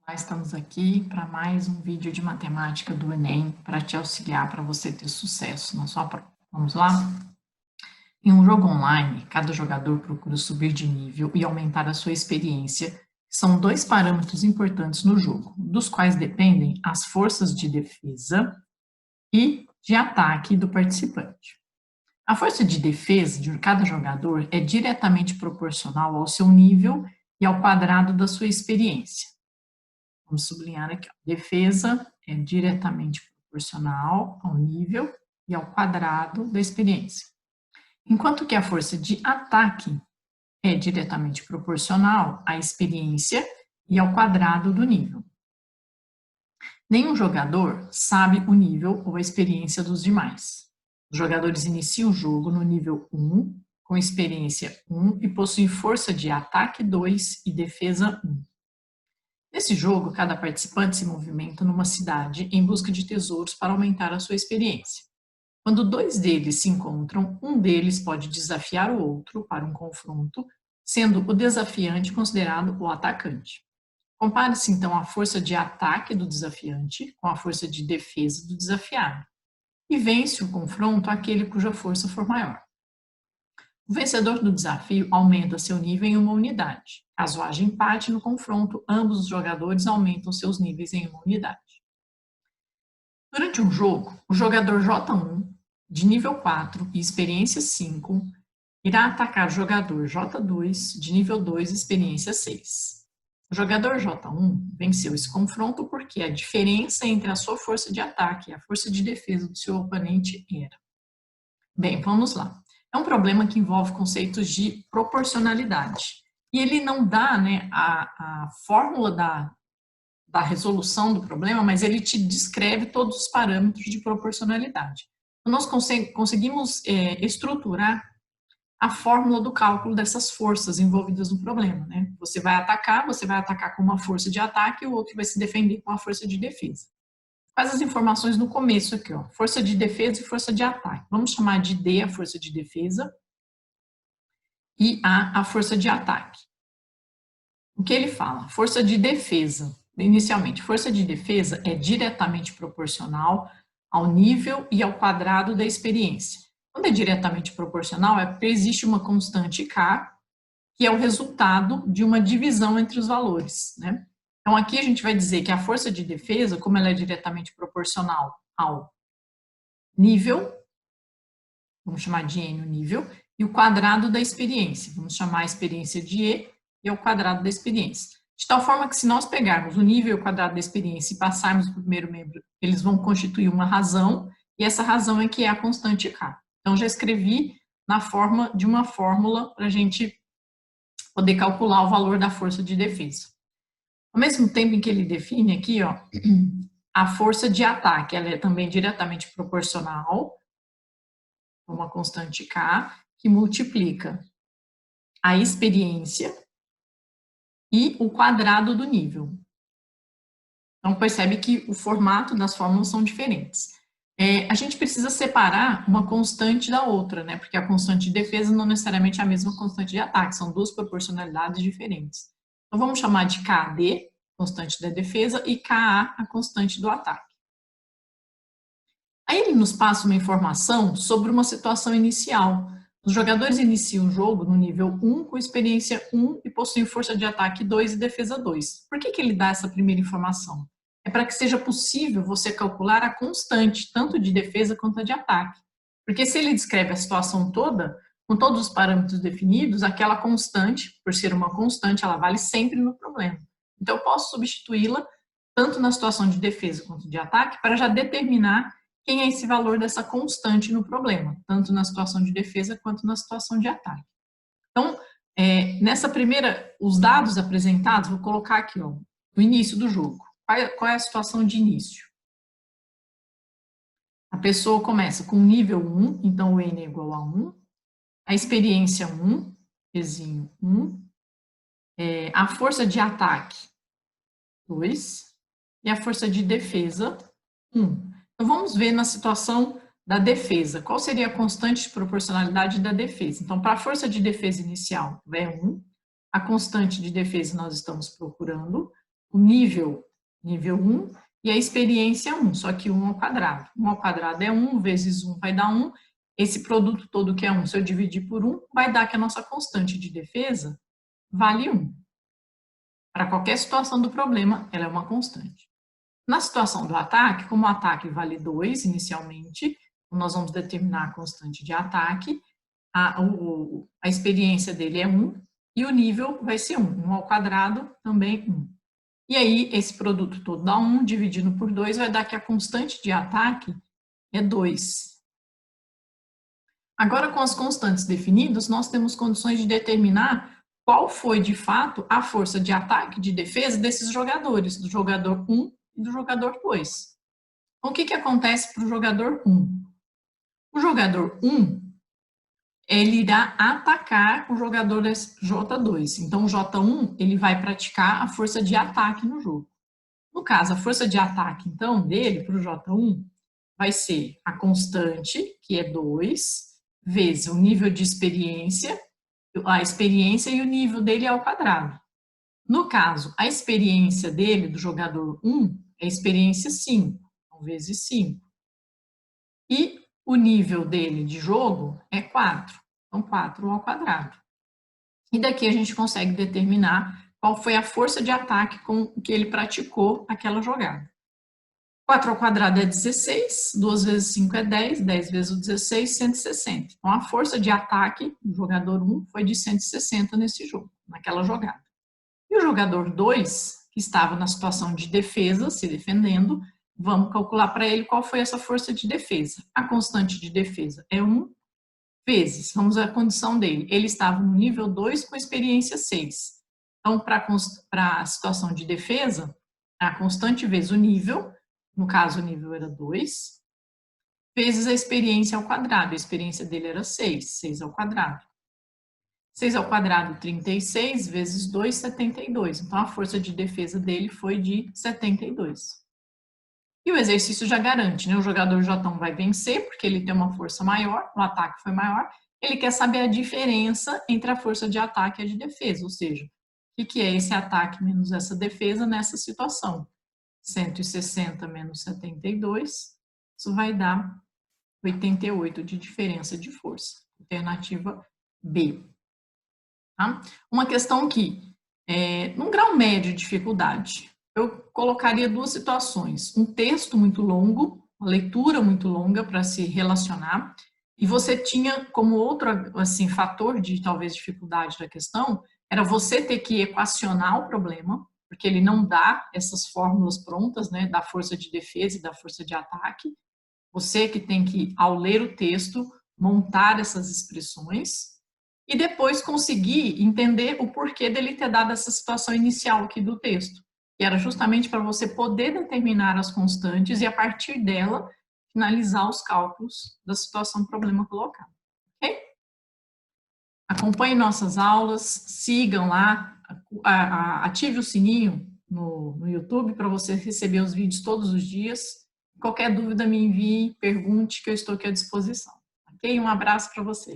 Nós estamos aqui para mais um vídeo de matemática do Enem para te auxiliar para você ter sucesso na sua prova. Vamos lá? Em um jogo online, cada jogador procura subir de nível e aumentar a sua experiência, que são dois parâmetros importantes no jogo, dos quais dependem as forças de defesa e de ataque do participante. A força de defesa de cada jogador é diretamente proporcional ao seu nível e ao quadrado da sua experiência. Vamos sublinhar aqui, ó. Defesa é diretamente proporcional ao nível e ao quadrado da experiência. Enquanto que a força de ataque é diretamente proporcional à experiência e ao quadrado do nível. Nenhum jogador sabe o nível ou a experiência dos demais. Os jogadores iniciam o jogo no nível 1, com experiência 1 e possuem força de ataque 2 e defesa 1. Nesse jogo, cada participante se movimenta numa cidade em busca de tesouros para aumentar a sua experiência. Quando dois deles se encontram, um deles pode desafiar o outro para um confronto, sendo o desafiante considerado o atacante. Compare-se então a força de ataque do desafiante com a força de defesa do desafiado, e vence o confronto aquele cuja força for maior. O vencedor do desafio aumenta seu nível em uma unidade. Caso haja empate no confronto, ambos os jogadores aumentam seus níveis em uma unidade. Durante um jogo, o jogador J1, de nível 4 e experiência 5, irá atacar o jogador J2, de nível 2 e experiência 6. O jogador J1 venceu esse confronto porque a diferença entre a sua força de ataque e a força de defesa do seu oponente era. Bem, vamos lá. É um problema que envolve conceitos de proporcionalidade. E ele não dá, né, a fórmula da resolução do problema, mas ele te descreve todos os parâmetros de proporcionalidade. Então, nós conseguimos estruturar a fórmula do cálculo dessas forças envolvidas no problema, né? Você vai atacar com uma força de ataque e o outro vai se defender com a força de defesa. Quais as informações no começo aqui, ó? Força de defesa e força de ataque. Vamos chamar de D a força de defesa e A força de ataque. O que ele fala? Força de defesa. Inicialmente, força de defesa é diretamente proporcional ao nível e ao quadrado da experiência. Quando é diretamente proporcional, é porque existe uma constante K, que é o resultado de uma divisão entre os valores, né? Então, aqui a gente vai dizer que a força de defesa, como ela é diretamente proporcional ao nível, vamos chamar de N o nível, e o quadrado da experiência, vamos chamar a experiência de E ao quadrado da experiência. De tal forma que se nós pegarmos o nível e o quadrado da experiência e passarmos para o primeiro membro, eles vão constituir uma razão, e essa razão é que é a constante K. Então, já escrevi na forma de uma fórmula para a gente poder calcular o valor da força de defesa. Ao mesmo tempo em que ele define aqui, ó, a força de ataque, ela é também diretamente proporcional a uma constante K, que multiplica a experiência e o quadrado do nível. Então, percebe que o formato das fórmulas são diferentes. A gente precisa separar uma constante da outra, né? Porque a constante de defesa não necessariamente é a mesma constante de ataque, são duas proporcionalidades diferentes. Então, vamos chamar de KD, constante da defesa, e KA, a constante do ataque. Aí ele nos passa uma informação sobre uma situação inicial. Os jogadores iniciam o jogo no nível 1 com experiência 1 e possuem força de ataque 2 e defesa 2. Por que ele dá essa primeira informação? É para que seja possível você calcular a constante, tanto de defesa quanto a de ataque. Porque se ele descreve a situação toda, com todos os parâmetros definidos, aquela constante, por ser uma constante, ela vale sempre no problema. Então, eu posso substituí-la tanto na situação de defesa quanto de ataque para já determinar quem é esse valor dessa constante no problema, tanto na situação de defesa quanto na situação de ataque. Então, nessa primeira, os dados apresentados, vou colocar aqui, ó, no início do jogo. Qual é a situação de início? A pessoa começa com nível 1, então o N é igual a 1, a experiência 1, Ezinho 1, a força de ataque 2 e a força de defesa 1. Então, vamos ver na situação da defesa. Qual seria a constante de proporcionalidade da defesa? Então, para a força de defesa inicial, é 1. A constante de defesa nós estamos procurando. o nível 1 e a experiência 1, só que 1 ao quadrado. 1 ao quadrado é 1, vezes 1 vai dar 1. Esse produto todo que é 1, se eu dividir por 1, vai dar que a nossa constante de defesa vale 1. Para qualquer situação do problema, ela é uma constante. Na situação do ataque, como o ataque vale 2 inicialmente, nós vamos determinar a constante de ataque, a experiência dele é 1, e o nível vai ser 1. 1 ao quadrado também 1. E aí, esse produto todo dá 1, dividido por 2, vai dar que a constante de ataque é 2. Agora, com as constantes definidas, nós temos condições de determinar qual foi, de fato, a força de ataque e de defesa desses jogadores, do jogador 1 e do jogador 2. Então, o que acontece para o jogador 1? O jogador 1, ele irá atacar o jogador J2. Então, o J1, ele vai praticar a força de ataque no jogo. No caso, a força de ataque, então, dele, para o J1, vai ser a constante, que é 2, vezes o nível de experiência, a experiência e o nível dele ao quadrado. No caso, a experiência dele, do jogador 1, é a experiência 5, então, vezes 5. E o nível dele de jogo é 4, então 4 ao quadrado. E daqui a gente consegue determinar qual foi a força de ataque com que ele praticou aquela jogada. 4 ao quadrado é 16, 2 vezes 5 é 10, 10 vezes o 16, 160. Então, a força de ataque do jogador 1 foi de 160 nesse jogo, naquela jogada. E o jogador 2, que estava na situação de defesa, se defendendo, vamos calcular para ele qual foi essa força de defesa. A constante de defesa é 1 vezes, vamos à condição dele, ele estava no nível 2 com experiência 6. Então, para a situação de defesa, a constante vezes o nível, no caso o nível era 2, vezes a experiência ao quadrado, a experiência dele era 6, 6 ao quadrado. 6 ao quadrado, 36, vezes 2, 72. Então, a força de defesa dele foi de 72. E o exercício já garante, né? O jogador J1 vai vencer, porque ele tem uma força maior, o ataque foi maior. Ele quer saber a diferença entre a força de ataque e a de defesa, ou seja, o que é esse ataque menos essa defesa nessa situação? 160 menos 72, isso vai dar 88 de diferença de força. Alternativa B. Tá? Uma questão que, num grau médio de dificuldade, eu colocaria duas situações. Um texto muito longo, uma leitura muito longa para se relacionar, e você tinha como outro assim, fator de talvez dificuldade da questão, era você ter que equacionar o problema, porque ele não dá essas fórmulas prontas, né, da força de defesa e da força de ataque. Você que tem que, ao ler o texto, montar essas expressões e depois conseguir entender o porquê dele ter dado essa situação inicial aqui do texto, que era justamente para você poder determinar as constantes e, a partir dela, finalizar os cálculos da situação do problema colocado. Ok? Acompanhe nossas aulas, sigam lá, ative o sininho no YouTube para você receber os vídeos todos os dias. Qualquer dúvida, me envie, pergunte, que eu estou aqui à disposição. Ok? Um abraço para você.